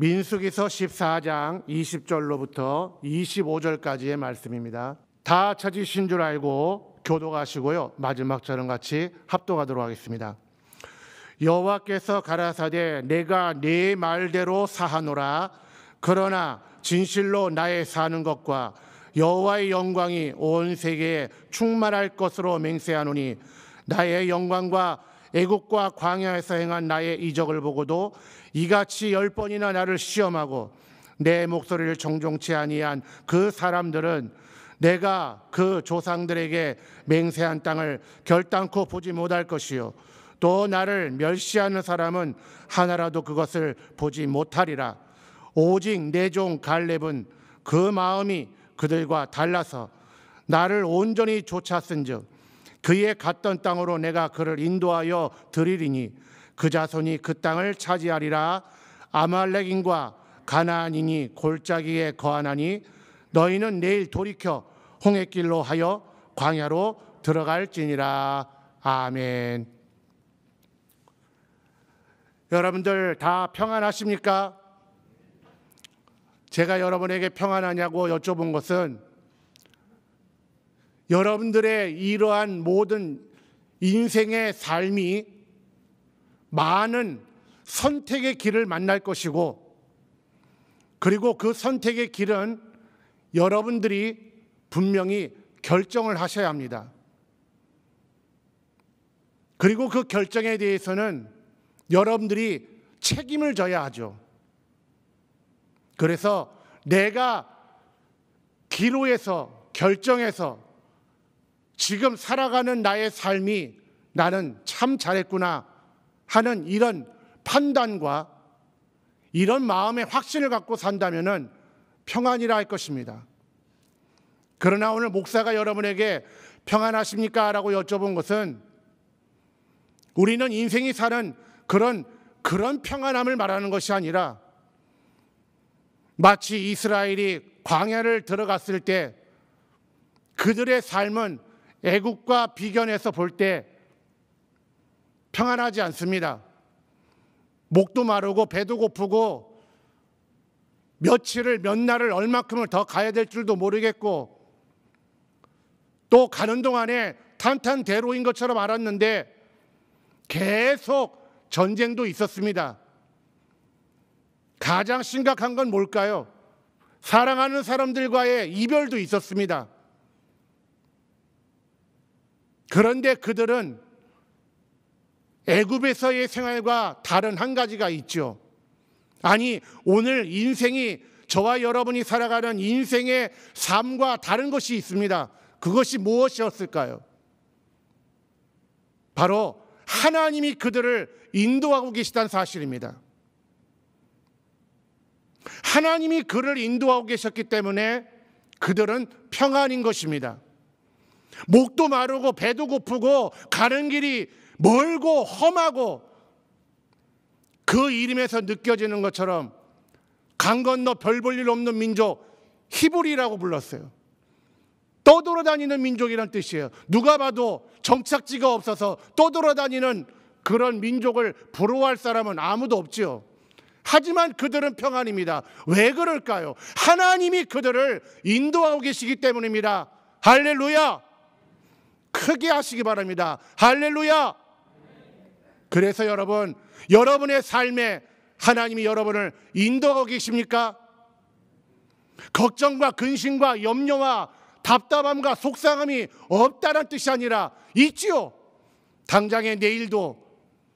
민수기서 14장 20절로부터 25절까지의 말씀입니다. 다 찾으신 줄 알고 교독하시고요. 마지막 절은 같이 합독하도록 하겠습니다. 여호와께서 가라사대 내가 네 말대로 사하노라. 그러나 진실로 나의 사는 것과 여호와의 영광이 온 세계에 충만할 것으로 맹세하노니 나의 영광과 애국과 광야에서 행한 나의 이적을 보고도 이같이 10번이나 나를 시험하고 내 목소리를 정종치 아니한 그 사람들은 내가 그 조상들에게 맹세한 땅을 결단코 보지 못할 것이요 또 나를 멸시하는 사람은 하나라도 그것을 보지 못하리라. 오직 내 종 갈렙은 그 마음이 그들과 달라서 나를 온전히 쫓았은즉 그의 갔던 땅으로 내가 그를 인도하여 드리리니 그 자손이 그 땅을 차지하리라. 아말렉인과 가나안인이 골짜기에 거하나니 너희는 내일 돌이켜 홍해길로 하여 광야로 들어갈지니라. 아멘. 여러분들 다 평안하십니까? 제가 여러분에게 평안하냐고 여쭤본 것은 여러분들의 이러한 모든 인생의 삶이 많은 선택의 길을 만날 것이고, 그리고 그 선택의 길은 여러분들이 분명히 결정을 하셔야 합니다. 그리고 그 결정에 대해서는 여러분들이 책임을 져야 하죠. 그래서 내가 기로에서 결정해서 지금 살아가는 나의 삶이 나는 참 잘했구나 하는 이런 판단과 이런 마음의 확신을 갖고 산다면은 평안이라 할 것입니다. 그러나 오늘 목사가 여러분에게 평안하십니까? 라고 여쭤본 것은 우리는 인생이 사는 그런 평안함을 말하는 것이 아니라 마치 이스라엘이 광야를 들어갔을 때 그들의 삶은 애국과 비견에서 볼 때 평안하지 않습니다. 목도 마르고 배도 고프고 몇 날을 얼마큼을 더 가야 될 줄도 모르겠고 또 가는 동안에 탄탄대로인 것처럼 알았는데 계속 전쟁도 있었습니다. 가장 심각한 건 뭘까요? 사랑하는 사람들과의 이별도 있었습니다. 그런데 그들은 애굽에서의 생활과 다른 한 가지가 있죠. 아니, 오늘 인생이 저와 여러분이 살아가는 인생의 삶과 다른 것이 있습니다. 그것이 무엇이었을까요? 바로 하나님이 그들을 인도하고 계시다는 사실입니다. 하나님이 그를 인도하고 계셨기 때문에 그들은 평안인 것입니다. 목도 마르고 배도 고프고 가는 길이 멀고 험하고 그 이름에서 느껴지는 것처럼 강 건너 별 볼 일 없는 민족 히브리라고 불렀어요. 떠돌아다니는 민족이란 뜻이에요. 누가 봐도 정착지가 없어서 떠돌아다니는 그런 민족을 부러워할 사람은 아무도 없지요. 하지만 그들은 평안입니다. 왜 그럴까요? 하나님이 그들을 인도하고 계시기 때문입니다. 할렐루야! 크게 하시기 바랍니다. 할렐루야! 그래서 여러분, 여러분의 삶에 하나님이 여러분을 인도하고 계십니까? 걱정과 근심과 염려와 답답함과 속상함이 없다는 뜻이 아니라 있지요. 당장의 내일도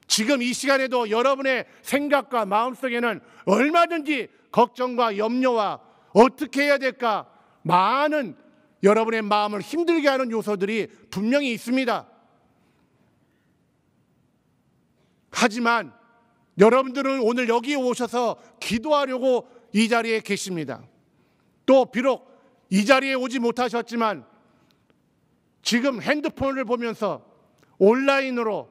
지금 이 시간에도 여러분의 생각과 마음속에는 얼마든지 걱정과 염려와 어떻게 해야 될까 많은 여러분의 마음을 힘들게 하는 요소들이 분명히 있습니다. 하지만 여러분들은 오늘 여기에 오셔서 기도하려고 이 자리에 계십니다. 또 비록 이 자리에 오지 못하셨지만 지금 핸드폰을 보면서 온라인으로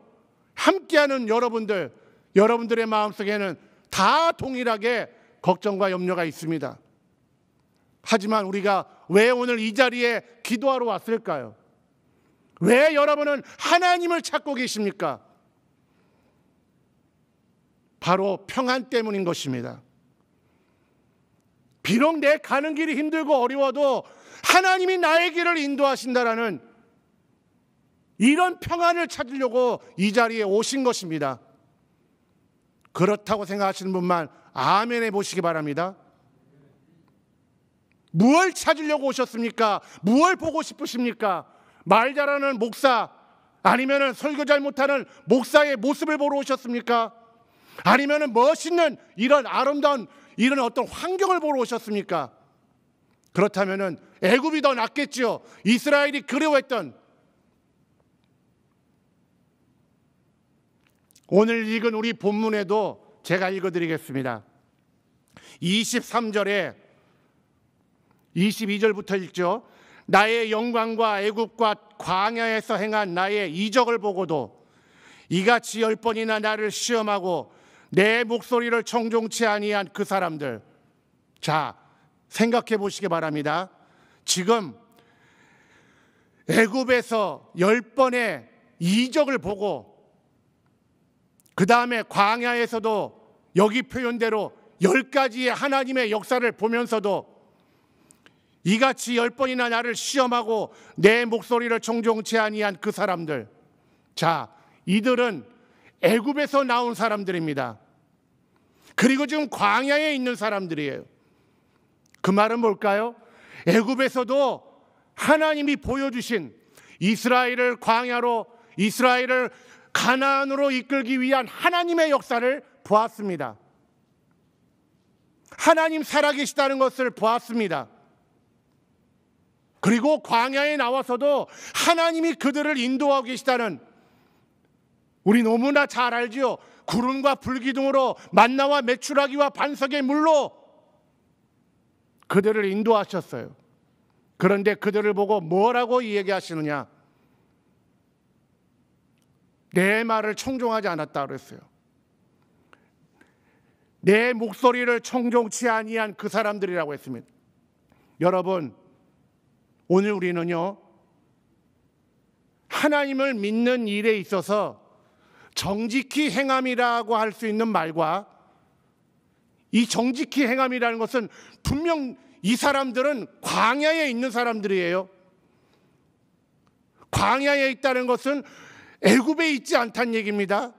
함께하는 여러분들의 마음속에는 다 동일하게 걱정과 염려가 있습니다. 하지만 우리가 왜 오늘 이 자리에 기도하러 왔을까요? 왜 여러분은 하나님을 찾고 계십니까? 바로 평안 때문인 것입니다. 비록 내 가는 길이 힘들고 어려워도 하나님이 나의 길을 인도하신다라는 이런 평안을 찾으려고 이 자리에 오신 것입니다. 그렇다고 생각하시는 분만 아멘 해보시기 바랍니다. 무엇을 찾으려고 오셨습니까? 무엇을 보고 싶으십니까? 말 잘하는 목사, 아니면 설교 잘 못하는 목사의 모습을 보러 오셨습니까? 아니면 멋있는 이런 아름다운 이런 어떤 환경을 보러 오셨습니까? 그렇다면 애굽이 더 낫겠죠. 이스라엘이 그리워했던, 오늘 읽은 우리 본문에도 제가 읽어드리겠습니다. 23절에 22절부터 읽죠. 나의 영광과 애굽과 광야에서 행한 나의 이적을 보고도 이같이 10번이나 나를 시험하고 내 목소리를 청종치 아니한 그 사람들. 자, 생각해 보시기 바랍니다. 지금 애굽에서 10번의 이적을 보고 그 다음에 광야에서도 여기 표현대로 10가지의 하나님의 역사를 보면서도 이같이 10번이나 나를 시험하고 내 목소리를 청종치 아니한 그 사람들. 자, 이들은 애굽에서 나온 사람들입니다. 그리고 지금 광야에 있는 사람들이에요. 그 말은 뭘까요? 애굽에서도 하나님이 보여주신 이스라엘을 광야로, 이스라엘을 가나안으로 이끌기 위한 하나님의 역사를 보았습니다. 하나님 살아계시다는 것을 보았습니다. 그리고 광야에 나와서도 하나님이 그들을 인도하고 계시다는, 우리 너무나 잘 알지요. 구름과 불기둥으로 만나와 메추라기와 반석의 물로 그들을 인도하셨어요. 그런데 그들을 보고 뭐라고 얘기하시느냐? 내 말을 청종하지 않았다 그랬어요. 내 목소리를 청종치 아니한 그 사람들이라고 했습니다. 여러분, 오늘 우리는요, 하나님을 믿는 일에 있어서 정직히 행함이라고 할 수 있는 말과, 이 정직히 행함이라는 것은 분명 이 사람들은 광야에 있는 사람들이에요. 광야에 있다는 것은 애굽에 있지 않다는 얘기입니다.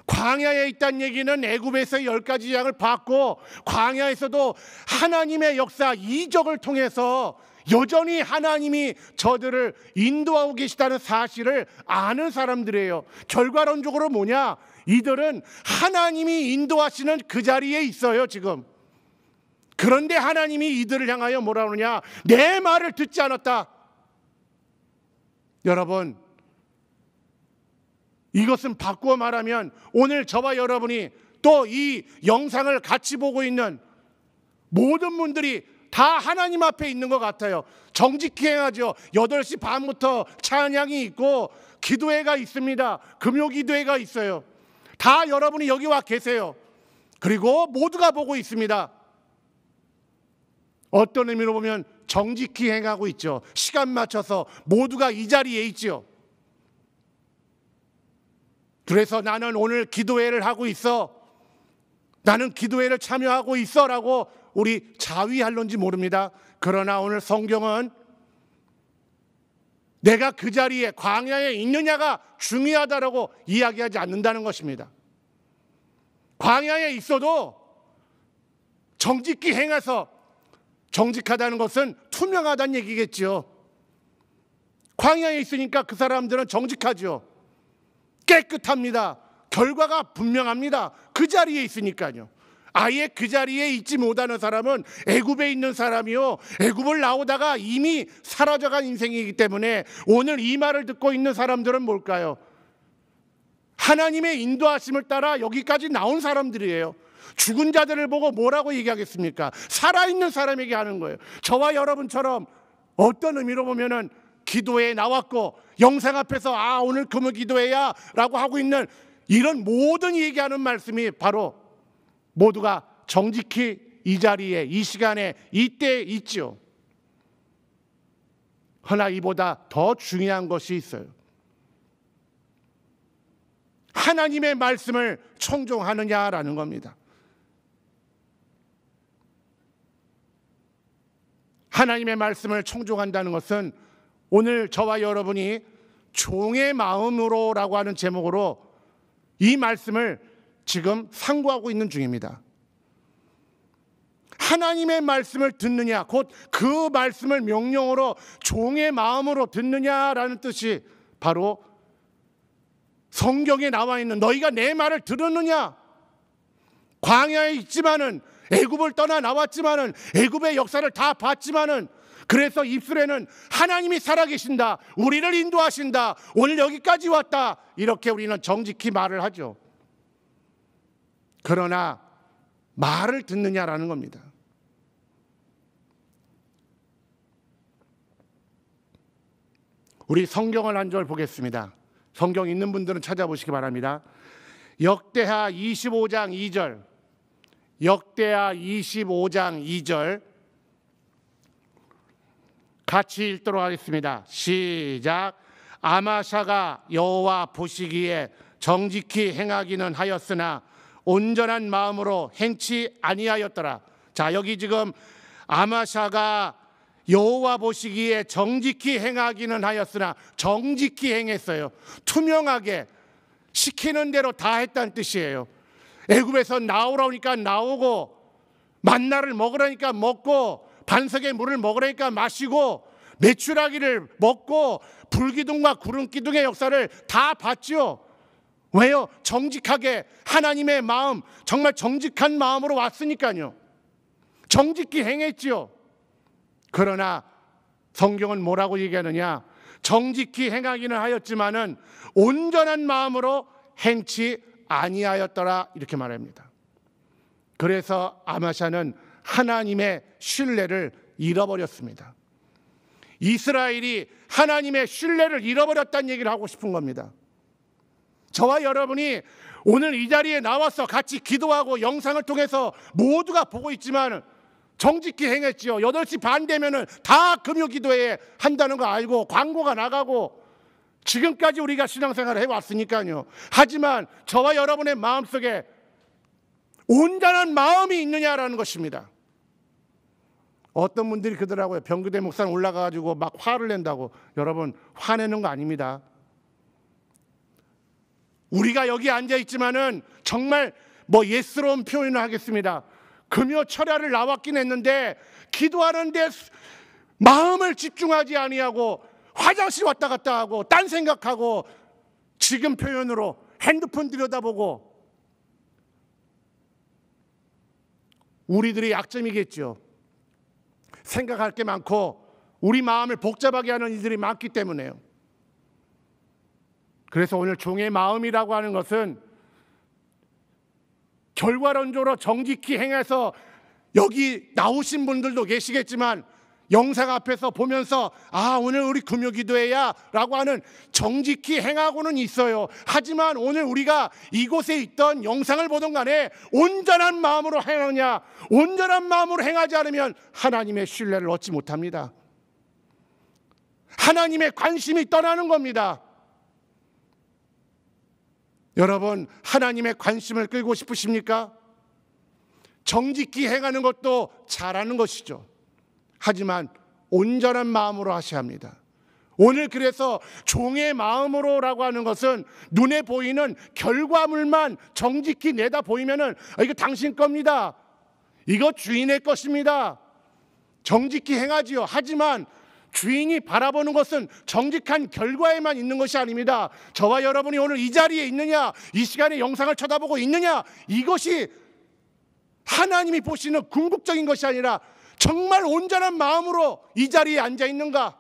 광야에 있다는 얘기는 애굽에서 10가지 양을 받고 광야에서도 하나님의 역사, 이적을 통해서 여전히 하나님이 저들을 인도하고 계시다는 사실을 아는 사람들이에요. 결과론적으로 뭐냐? 이들은 하나님이 인도하시는 그 자리에 있어요, 지금. 그런데 하나님이 이들을 향하여 뭐라 그러냐? 내 말을 듣지 않았다. 여러분, 이것은 바꾸어 말하면 오늘 저와 여러분이 또 이 영상을 같이 보고 있는 모든 분들이 다 하나님 앞에 있는 것 같아요. 정직히 행하죠. 8시 반부터 찬양이 있고 기도회가 있습니다. 금요 기도회가 있어요. 다 여러분이 여기 와 계세요. 그리고 모두가 보고 있습니다. 어떤 의미로 보면 정직히 행하고 있죠. 시간 맞춰서 모두가 이 자리에 있죠. 그래서 나는 오늘 기도회를 하고 있어, 나는 기도회를 참여하고 있어 라고 우리 자위할런지 모릅니다. 그러나 오늘 성경은 내가 그 자리에 광야에 있느냐가 중요하다라고 이야기하지 않는다는 것입니다. 광야에 있어도 정직히 행해서, 정직하다는 것은 투명하다는 얘기겠죠. 광야에 있으니까 그 사람들은 정직하죠. 깨끗합니다. 결과가 분명합니다. 그 자리에 있으니까요. 아예 그 자리에 있지 못하는 사람은 애굽에 있는 사람이요, 애굽을 나오다가 이미 사라져간 인생이기 때문에 오늘 이 말을 듣고 있는 사람들은 뭘까요? 하나님의 인도하심을 따라 여기까지 나온 사람들이에요. 죽은 자들을 보고 뭐라고 얘기하겠습니까? 살아있는 사람에게 하는 거예요. 저와 여러분처럼 어떤 의미로 보면은 기도회에 나왔고 영상 앞에서 오늘 금요 기도회야 라고 하고 있는 이런 모든 얘기하는 말씀이 바로 모두가 정직히 이 자리에, 이 시간에, 이때에 있죠. 허나 이보다 더 중요한 것이 있어요. 하나님의 말씀을 청종하느냐라는 겁니다. 하나님의 말씀을 청종한다는 것은 오늘 저와 여러분이 종의 마음으로라고 하는 제목으로 이 말씀을 지금 상고하고 있는 중입니다. 하나님의 말씀을 듣느냐, 곧 그 말씀을 명령으로 종의 마음으로 듣느냐라는 뜻이 바로 성경에 나와 있는 너희가 내 말을 들었느냐. 광야에 있지만은 애굽을 떠나 나왔지만은 애굽의 역사를 다 봤지만은 그래서 입술에는 하나님이 살아계신다, 우리를 인도하신다, 오늘 여기까지 왔다, 이렇게 우리는 정직히 말을 하죠. 그러나 말을 듣느냐라는 겁니다. 우리 성경을 한 절 보겠습니다. 성경 있는 분들은 찾아보시기 바랍니다. 역대하 25장 2절, 역대하 25장 2절 같이 읽도록 하겠습니다. 시작. 아마샤가 여호와 보시기에 정직히 행하기는 하였으나 온전한 마음으로 행치 아니하였더라. 자, 여기 지금 아마샤가 여호와 보시기에 정직히 행하기는 하였으나 정직히 행했어요. 투명하게 시키는 대로 다 했다는 뜻이에요. 애굽에서 나오라니까 나오고, 만나를 먹으라니까 먹고, 반석의 물을 먹으라니까 마시고, 메추라기를 먹고, 불기둥과 구름기둥의 역사를 다 봤죠. 왜요? 정직하게 하나님의 마음, 정말 정직한 마음으로 왔으니까요. 정직히 행했지요. 그러나 성경은 뭐라고 얘기하느냐? 정직히 행하기는 하였지만은 온전한 마음으로 행치 아니하였더라, 이렇게 말합니다. 그래서 아마샤는 하나님의 신뢰를 잃어버렸습니다. 이스라엘이 하나님의 신뢰를 잃어버렸다는 얘기를 하고 싶은 겁니다. 저와 여러분이 오늘 이 자리에 나와서 같이 기도하고 영상을 통해서 모두가 보고 있지만 정직히 행했지요. 8시 반 되면은 다 금요기도회 한다는 거 알고 광고가 나가고 지금까지 우리가 신앙생활을 해왔으니까요. 하지만 저와 여러분의 마음속에 온전한 마음이 있느냐라는 것입니다. 어떤 분들이 그러더라고요. 병규대 목사는 올라가가지고 막 화를 낸다고. 여러분, 화내는 거 아닙니다. 우리가 여기 앉아있지만은 정말 예스러운 표현을 하겠습니다. 금요 철야를 나왔긴 했는데 기도하는데 마음을 집중하지 아니하고 화장실 왔다 갔다 하고 딴 생각하고 지금 표현으로 핸드폰 들여다보고, 우리들의 약점이겠죠. 생각할 게 많고 우리 마음을 복잡하게 하는 일들이 많기 때문에요. 그래서 오늘 종의 마음이라고 하는 것은 결과론적으로 정직히 행해서 여기 나오신 분들도 계시겠지만 영상 앞에서 보면서 오늘 우리 금요기도회야 라고 하는 정직히 행하고는 있어요. 하지만 오늘 우리가 이곳에 있던 영상을 보던 간에 온전한 마음으로 행하냐, 온전한 마음으로 행하지 않으면 하나님의 신뢰를 얻지 못합니다. 하나님의 관심이 떠나는 겁니다. 여러분, 하나님의 관심을 끌고 싶으십니까? 정직히 행하는 것도 잘하는 것이죠. 하지만 온전한 마음으로 하셔야 합니다. 오늘 그래서 종의 마음으로라고 하는 것은 눈에 보이는 결과물만 정직히 내다 보이면은 이거 당신 겁니다, 이거 주인의 것입니다, 정직히 행하지요. 하지만 주인이 바라보는 것은 정직한 결과에만 있는 것이 아닙니다. 저와 여러분이 오늘 이 자리에 있느냐, 이 시간에 영상을 쳐다보고 있느냐, 이것이 하나님이 보시는 궁극적인 것이 아니라 정말 온전한 마음으로 이 자리에 앉아 있는가,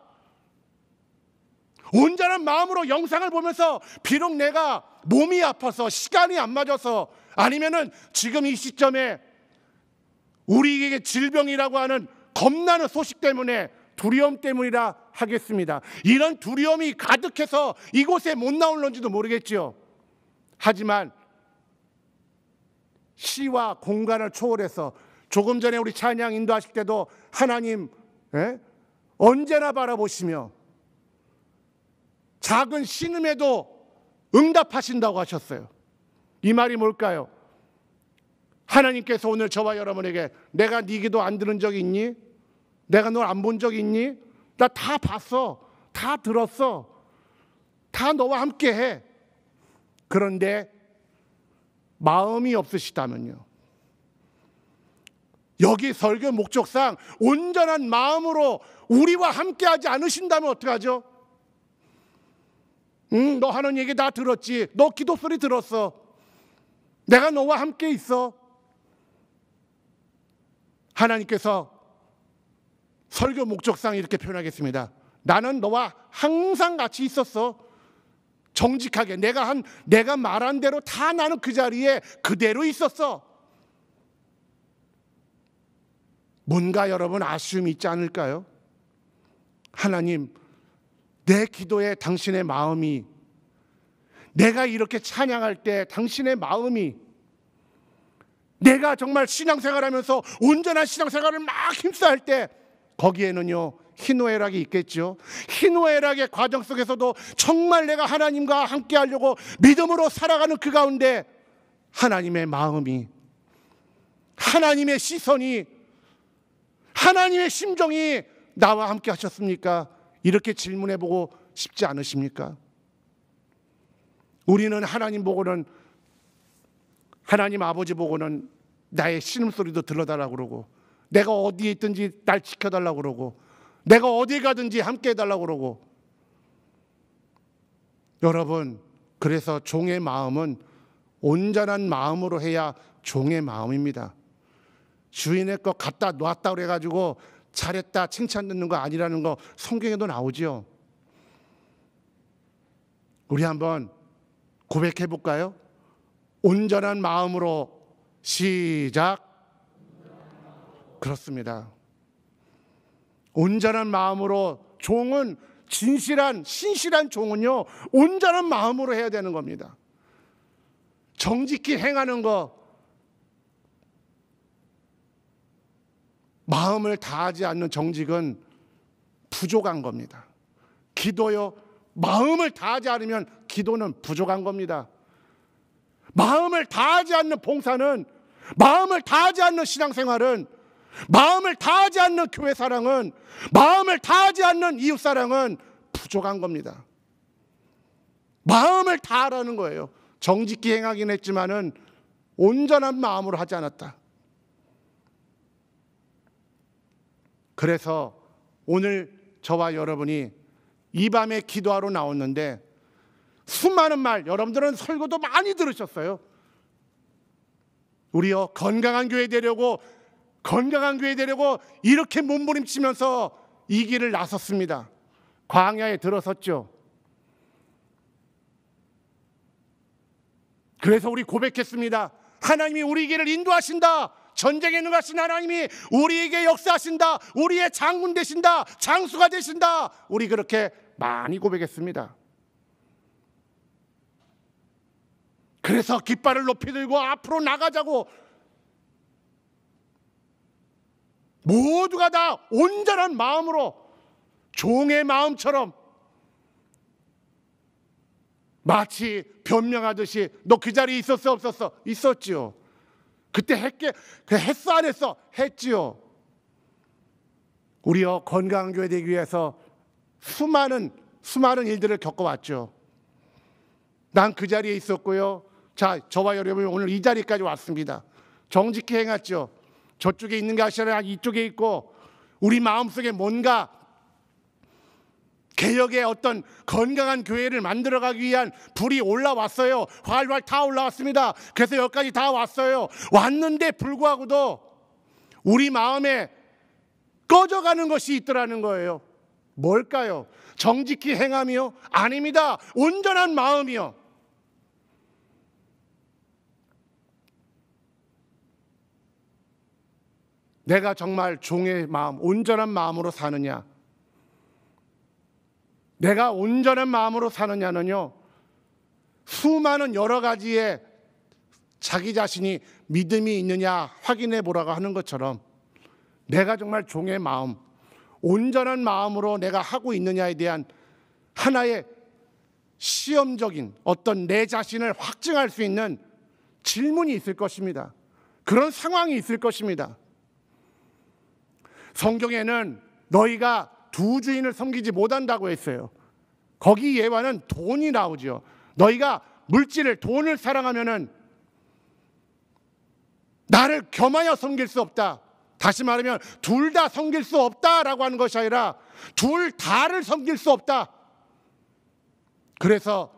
온전한 마음으로 영상을 보면서 비록 내가 몸이 아파서 시간이 안 맞아서, 아니면은 지금 이 시점에 우리에게 질병이라고 하는 겁나는 소식 때문에, 두려움 때문이라 하겠습니다. 이런 두려움이 가득해서 이곳에 못 나올는지도 모르겠지요. 하지만 시와 공간을 초월해서, 조금 전에 우리 찬양 인도하실 때도 하나님 언제나 바라보시며 작은 신음에도 응답하신다고 하셨어요. 이 말이 뭘까요? 하나님께서 오늘 저와 여러분에게 내가 네 기도 안 들은 적이 있니? 내가 널 안 본 적 있니? 나 다 봤어. 다 들었어. 다 너와 함께 해. 그런데 마음이 없으시다면요, 여기 설교 목적상 온전한 마음으로 우리와 함께하지 않으신다면 어떡하죠? 너 하는 얘기 다 들었지. 너 기도 소리 들었어. 내가 너와 함께 있어. 하나님께서 설교 목적상 이렇게 표현하겠습니다. 나는 너와 항상 같이 있었어. 정직하게 내가 말한 대로 다 나는 그 자리에 그대로 있었어. 뭔가 여러분 아쉬움이 있지 않을까요? 하나님, 내 기도에 당신의 마음이, 내가 이렇게 찬양할 때 당신의 마음이, 내가 정말 신앙생활하면서 온전한 신앙생활을 막 힘써 할 때 거기에는요 희노애락이 있겠죠. 희노애락의 과정 속에서도 정말 내가 하나님과 함께 하려고 믿음으로 살아가는 그 가운데 하나님의 마음이, 하나님의 시선이, 하나님의 심정이 나와 함께 하셨습니까? 이렇게 질문해보고 싶지 않으십니까? 우리는 하나님 보고는, 하나님 아버지 보고는 나의 신음소리도 들려달라고 그러고, 내가 어디에 있든지 날 지켜달라고 그러고, 내가 어디 가든지 함께 해달라고 그러고. 여러분, 그래서 종의 마음은 온전한 마음으로 해야 종의 마음입니다. 주인의 거 갖다 놨다 그래가지고 잘했다 칭찬 듣는 거 아니라는 거 성경에도 나오죠. 우리 한번 고백해 볼까요? 온전한 마음으로 시작. 그렇습니다. 온전한 마음으로, 종은 진실한 신실한 종은요 온전한 마음으로 해야 되는 겁니다. 정직히 행하는 거, 마음을 다하지 않는 정직은 부족한 겁니다. 기도요, 마음을 다하지 않으면 기도는 부족한 겁니다. 마음을 다하지 않는 봉사는, 마음을 다하지 않는 신앙생활은, 마음을 다하지 않는 교회 사랑은, 마음을 다하지 않는 이웃 사랑은 부족한 겁니다. 마음을 다하라는 거예요. 정직히 행하긴 했지만은 온전한 마음으로 하지 않았다. 그래서 오늘 저와 여러분이 이 밤에 기도하러 나왔는데, 수많은 말, 여러분들은 설교도 많이 들으셨어요. 우리요 건강한 교회 되려고 이렇게 몸부림치면서 이 길을 나섰습니다. 광야에 들어섰죠. 그래서 우리 고백했습니다. 하나님이 우리 길을 인도하신다. 전쟁에 능하신 하나님이 우리에게 역사하신다. 우리의 장군 되신다. 장수가 되신다. 우리 그렇게 많이 고백했습니다. 그래서 깃발을 높이 들고 앞으로 나가자고 모두가 다 온전한 마음으로, 종의 마음처럼, 마치 변명하듯이 너 그 자리에 있었어 없었어? 있었지요. 그때 했어 안 했어? 했지요. 우리요 건강한 교회 되기 위해서 수많은 일들을 겪어왔죠. 난 그 자리에 있었고요. 자, 저와 여러분이 오늘 이 자리까지 왔습니다. 정직히 행했죠. 저쪽에 있는 게 아니라 이쪽에 있고, 우리 마음속에 뭔가 개혁의 어떤 건강한 교회를 만들어가기 위한 불이 올라왔어요. 활활 다 올라왔습니다. 그래서 여기까지 다 왔어요. 왔는데 불구하고도 우리 마음에 꺼져가는 것이 있더라는 거예요. 뭘까요? 정직히 행함이요? 아닙니다. 온전한 마음이요. 내가 정말 종의 마음, 온전한 마음으로 사느냐, 내가 온전한 마음으로 사느냐는요 수많은 여러 가지의 자기 자신이 믿음이 있느냐 확인해 보라고 하는 것처럼, 내가 정말 종의 마음, 온전한 마음으로 내가 하고 있느냐에 대한 하나의 시험적인 어떤 내 자신을 확증할 수 있는 질문이 있을 것입니다. 그런 상황이 있을 것입니다. 성경에는 너희가 두 주인을 섬기지 못한다고 했어요. 거기 예화는 돈이 나오죠. 너희가 물질을, 돈을 사랑하면은 나를 겸하여 섬길 수 없다. 다시 말하면 둘 다 섬길 수 없다라고 하는 것이 아니라 둘 다를 섬길 수 없다. 그래서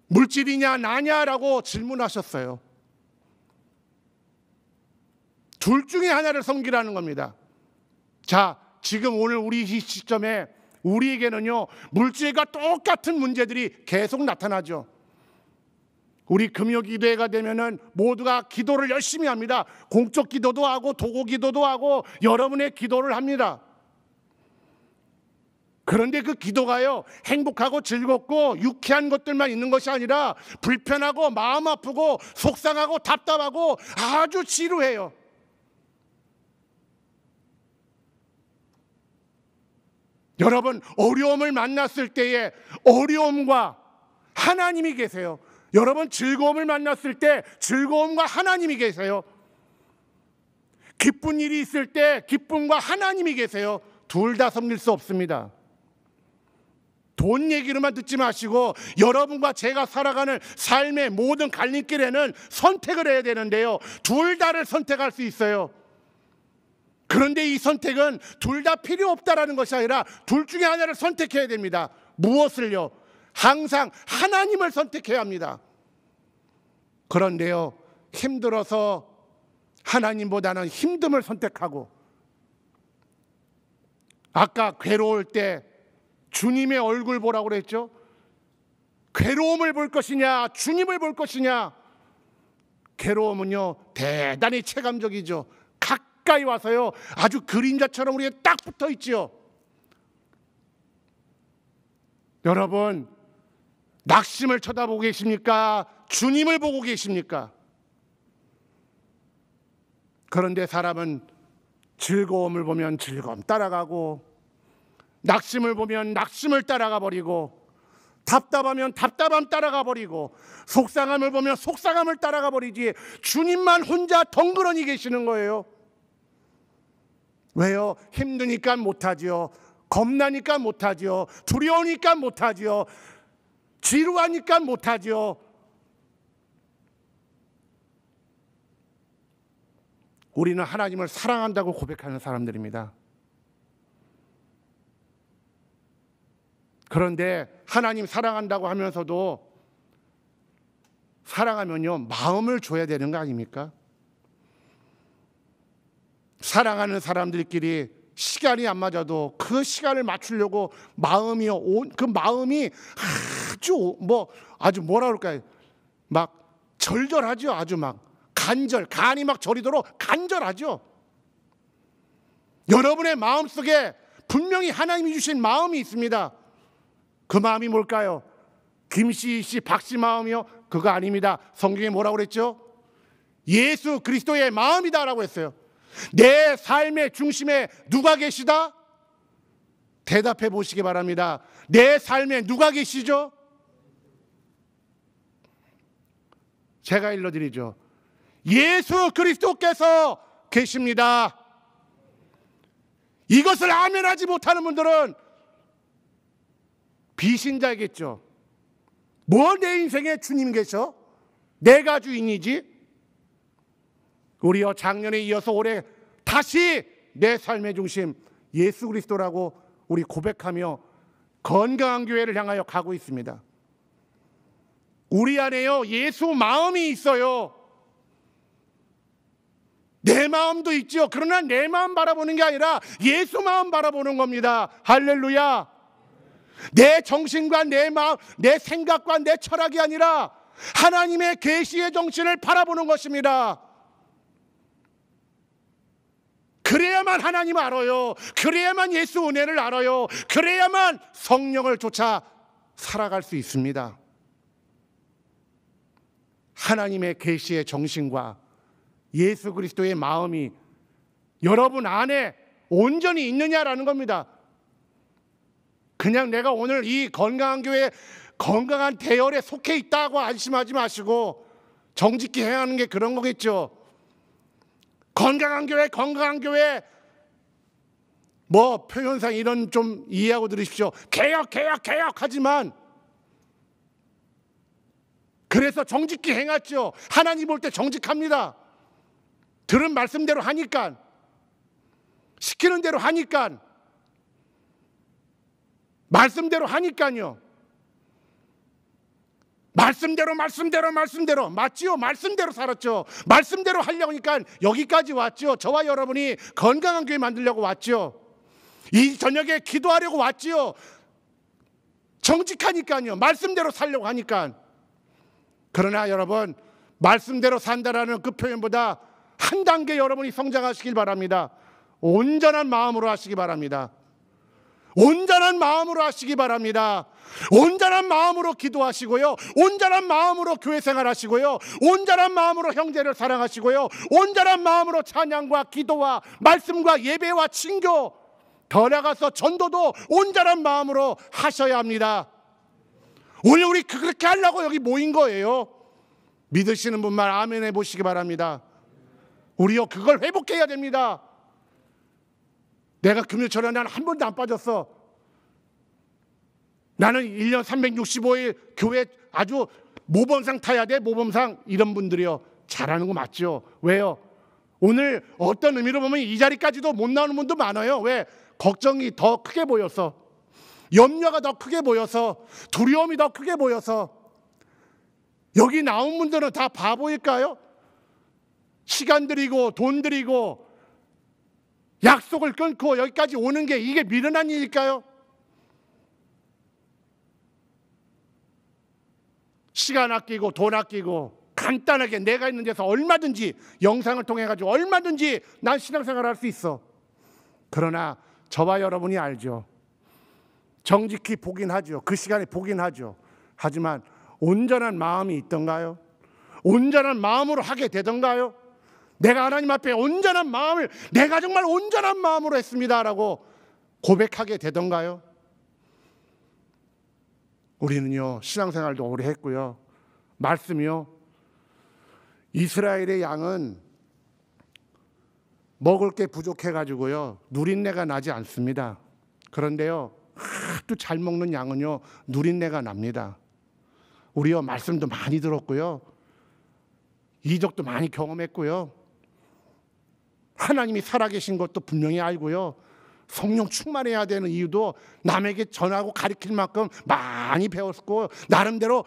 물질이냐 나냐라고 질문하셨어요. 둘 중에 하나를 섬기라는 겁니다. 자, 지금 오늘 우리 이 시점에 우리에게는요, 물질과 똑같은 문제들이 계속 나타나죠. 우리 금요기도회가 되면은 모두가 기도를 열심히 합니다. 공적 기도도 하고 도고 기도도 하고 여러분의 기도를 합니다. 그런데 그 기도가요, 행복하고 즐겁고 유쾌한 것들만 있는 것이 아니라 불편하고 마음 아프고 속상하고 답답하고 아주 지루해요. 여러분, 어려움을 만났을 때에 어려움과 하나님이 계세요. 여러분, 즐거움을 만났을 때 즐거움과 하나님이 계세요. 기쁜 일이 있을 때 기쁨과 하나님이 계세요. 둘 다 섬길 수 없습니다. 돈 얘기로만 듣지 마시고 여러분과 제가 살아가는 삶의 모든 갈림길에는 선택을 해야 되는데요, 둘 다를 선택할 수 있어요. 그런데 이 선택은 둘 다 필요 없다라는 것이 아니라 둘 중에 하나를 선택해야 됩니다. 무엇을요? 항상 하나님을 선택해야 합니다. 그런데요, 힘들어서 하나님보다는 힘듦을 선택하고, 아까 괴로울 때 주님의 얼굴 보라고 그랬죠. 괴로움을 볼 것이냐 주님을 볼 것이냐. 괴로움은요 대단히 체감적이죠. 가까이 와서요 아주 그림자처럼 우리에 딱 붙어 있지요. 여러분, 낙심을 쳐다보고 계십니까? 주님을 보고 계십니까? 그런데 사람은 즐거움을 보면 즐거움 따라가고, 낙심을 보면 낙심을 따라가 버리고, 답답하면 답답함 따라가 버리고, 속상함을 보면 속상함을 따라가 버리지, 주님만 혼자 덩그러니 계시는 거예요. 왜요? 힘드니까 못하지요. 겁나니까 못하지요. 두려우니까 못하지요. 지루하니까 못하지요. 우리는 하나님을 사랑한다고 고백하는 사람들입니다. 그런데 하나님 사랑한다고 하면서도 사랑하면요 마음을 줘야 되는 거 아닙니까? 사랑하는 사람들끼리 시간이 안 맞아도 그 시간을 맞추려고 마음이요, 그 마음이 아주 뭐라 그럴까요? 막 절절하죠. 아주 막 간이 막 저리도록 간절하죠. 여러분의 마음속에 분명히 하나님이 주신 마음이 있습니다. 그 마음이 뭘까요? 김씨, 이씨, 박씨 마음이요? 그거 아닙니다. 성경에 뭐라고 그랬죠? 예수 그리스도의 마음이다라고 했어요. 내 삶의 중심에 누가 계시다? 대답해 보시기 바랍니다. 내 삶에 누가 계시죠? 제가 일러드리죠. 예수 그리스도께서 계십니다. 이것을 아멘하지 못하는 분들은 비신자이겠죠. 뭐 내 인생에 주님 계셔? 내가 주인이지. 우리요 작년에 이어서 올해 다시 내 삶의 중심 예수 그리스도라고 우리 고백하며 건강한 교회를 향하여 가고 있습니다. 우리 안에요 예수 마음이 있어요. 내 마음도 있죠. 그러나 내 마음 바라보는 게 아니라 예수 마음 바라보는 겁니다. 할렐루야. 내 정신과 내 마음, 내 생각과 내 철학이 아니라 하나님의 계시의 정신을 바라보는 것입니다. 그래야만 하나님 알아요. 그래야만 예수 은혜를 알아요. 그래야만 성령을 쫓아 살아갈 수 있습니다. 하나님의 계시의 정신과 예수 그리스도의 마음이 여러분 안에 온전히 있느냐라는 겁니다. 그냥 내가 오늘 이 건강한 교회, 건강한 대열에 속해 있다고 안심하지 마시고 정직히 해야 하는 게 그런 거겠죠. 건강한 교회, 건강한 교회. 뭐 표현상 이런 좀 이해하고 들으십시오. 개혁 하지만 그래서 정직히 행하죠. 하나님 볼 때 정직합니다. 들은 말씀대로 하니까, 시키는 대로 하니까, 말씀대로 하니까요. 말씀대로 맞지요? 말씀대로 살았죠. 말씀대로 하려고 하니까 여기까지 왔죠. 저와 여러분이 건강한 교회 만들려고 왔죠. 이 저녁에 기도하려고 왔지요. 정직하니까요. 말씀대로 살려고 하니까. 그러나 여러분, 말씀대로 산다라는 그 표현보다 한 단계 여러분이 성장하시길 바랍니다. 온전한 마음으로 하시기 바랍니다. 온전한 마음으로 하시기 바랍니다. 온전한 마음으로 기도하시고요. 온전한 마음으로 교회 생활하시고요. 온전한 마음으로 형제를 사랑하시고요. 온전한 마음으로 찬양과 기도와 말씀과 예배와 친교, 더 나아가서 전도도 온전한 마음으로 하셔야 합니다. 오늘 우리 그렇게 하려고 여기 모인 거예요. 믿으시는 분만 아멘 해보시기 바랍니다. 우리요, 그걸 회복해야 됩니다. 내가 금요 전에 나는 한 번도 안 빠졌어. 나는 1년 365일 교회 아주 모범상 타야 돼. 모범상. 이런 분들이요, 잘하는 거 맞죠? 왜요? 오늘 어떤 의미로 보면 이 자리까지도 못 나오는 분도 많아요. 왜? 걱정이 더 크게 보여서, 염려가 더 크게 보여서, 두려움이 더 크게 보여서. 여기 나온 분들은 다 바보일까요? 시간 들이고 돈 들이고 약속을 끊고 여기까지 오는 게 이게 미련한 일일까요? 시간 아끼고 돈 아끼고 간단하게 내가 있는 데서 얼마든지 영상을 통해 가지고 얼마든지 난 신앙생활 할 수 있어. 그러나 저와 여러분이 알죠. 정직히 보긴 하죠. 그 시간에 보긴 하죠. 하지만 온전한 마음이 있던가요? 온전한 마음으로 하게 되던가요? 내가 하나님 앞에 온전한 마음을, 내가 정말 온전한 마음으로 했습니다라고 고백하게 되던가요? 우리는요, 신앙생활도 오래 했고요, 말씀이요, 이스라엘의 양은 먹을 게 부족해가지고요 누린내가 나지 않습니다. 그런데요, 하도 잘 먹는 양은요 누린내가 납니다. 우리요, 말씀도 많이 들었고요, 이적도 많이 경험했고요, 하나님이 살아계신 것도 분명히 알고요, 성령 충만해야 되는 이유도 남에게 전하고 가르칠 만큼 많이 배웠고, 나름대로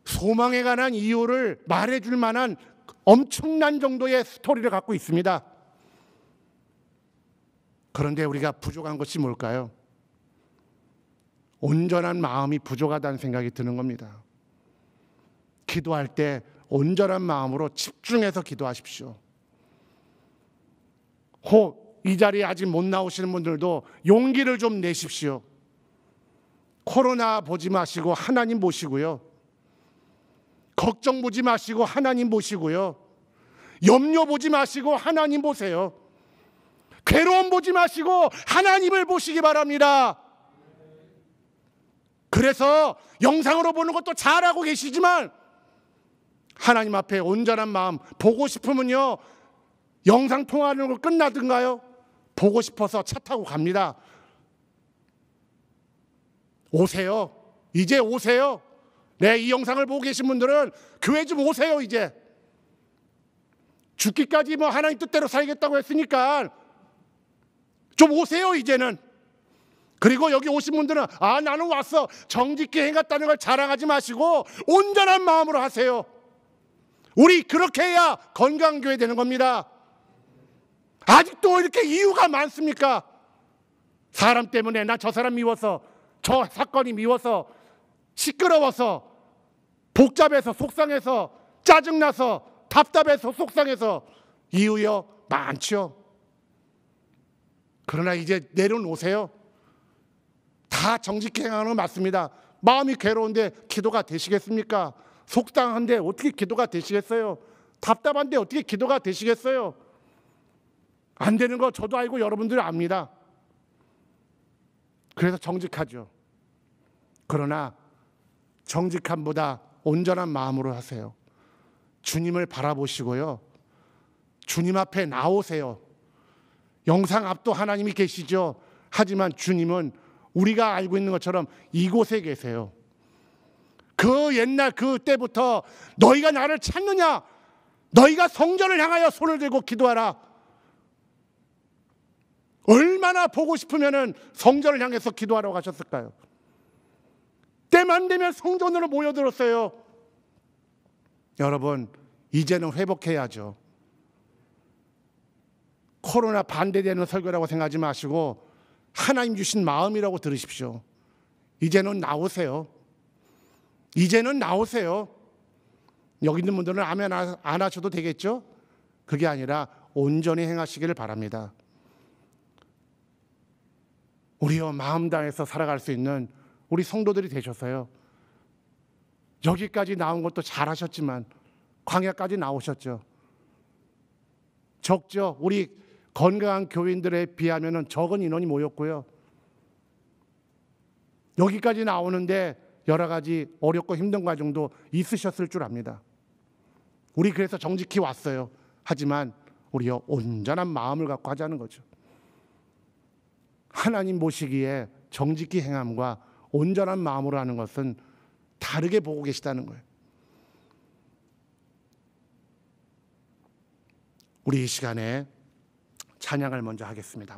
소망에 관한 이유를 말해줄 만한 엄청난 정도의 스토리를 갖고 있습니다. 그런데 우리가 부족한 것이 뭘까요? 온전한 마음이 부족하다는 생각이 드는 겁니다. 기도할 때 온전한 마음으로 집중해서 기도하십시오. 이 자리에 아직 못 나오시는 분들도 용기를 좀 내십시오. 코로나 보지 마시고 하나님 보시고요, 걱정 보지 마시고 하나님 보시고요, 염려 보지 마시고 하나님 보세요. 괴로움 보지 마시고 하나님을 보시기 바랍니다. 그래서 영상으로 보는 것도 잘하고 계시지만 하나님 앞에 온전한 마음, 보고 싶으면요 영상 통화하는 거 끝나든가요, 보고 싶어서 차 타고 갑니다. 오세요. 이제 오세요. 네, 이 영상을 보고 계신 분들은 교회 좀 오세요. 이제 죽기까지 뭐 하나님 뜻대로 살겠다고 했으니까 좀 오세요 이제는. 그리고 여기 오신 분들은 나는 왔어, 정직히 행했다는 걸 자랑하지 마시고 온전한 마음으로 하세요. 우리 그렇게 해야 건강교회 되는 겁니다. 아직도 이렇게 이유가 많습니까? 사람 때문에, 나 저 사람 미워서, 저 사건이 미워서, 시끄러워서, 복잡해서, 속상해서, 짜증나서, 답답해서, 속상해서, 이유요 많죠. 그러나 이제 내려놓으세요. 다 정직히 행하는 건 맞습니다. 마음이 괴로운데 기도가 되시겠습니까? 속상한데 어떻게 기도가 되시겠어요? 답답한데 어떻게 기도가 되시겠어요? 안 되는 거 저도 알고 여러분들 압니다. 그래서 정직하죠. 그러나 정직함보다 온전한 마음으로 하세요. 주님을 바라보시고요, 주님 앞에 나오세요. 영상 앞도 하나님이 계시죠. 하지만 주님은 우리가 알고 있는 것처럼 이곳에 계세요. 그 옛날 그 때부터 너희가 나를 찾느냐? 너희가 성전을 향하여 손을 들고 기도하라. 얼마나 보고 싶으면 성전을 향해서 기도하라고 하셨을까요? 때만 되면 성전으로 모여들었어요. 여러분, 이제는 회복해야죠. 코로나 반대되는 설교라고 생각하지 마시고 하나님 주신 마음이라고 들으십시오. 이제는 나오세요. 이제는 나오세요. 여기 있는 분들은 아멘 안 하셔도 되겠죠? 그게 아니라 온전히 행하시기를 바랍니다. 우리와 마음 다해서 살아갈 수 있는 우리 성도들이 되셔서요. 여기까지 나온 것도 잘하셨지만 광야까지 나오셨죠. 적죠. 우리 건강한 교인들에 비하면 적은 인원이 모였고요. 여기까지 나오는데 여러 가지 어렵고 힘든 과정도 있으셨을 줄 압니다. 우리 그래서 정직히 왔어요. 하지만 우리요 온전한 마음을 갖고 하자는 거죠. 하나님 보시기에 정직히 행함과 온전한 마음으로 하는 것은 다르게 보고 계시다는 거예요. 우리 이 시간에 찬양을 먼저 하겠습니다.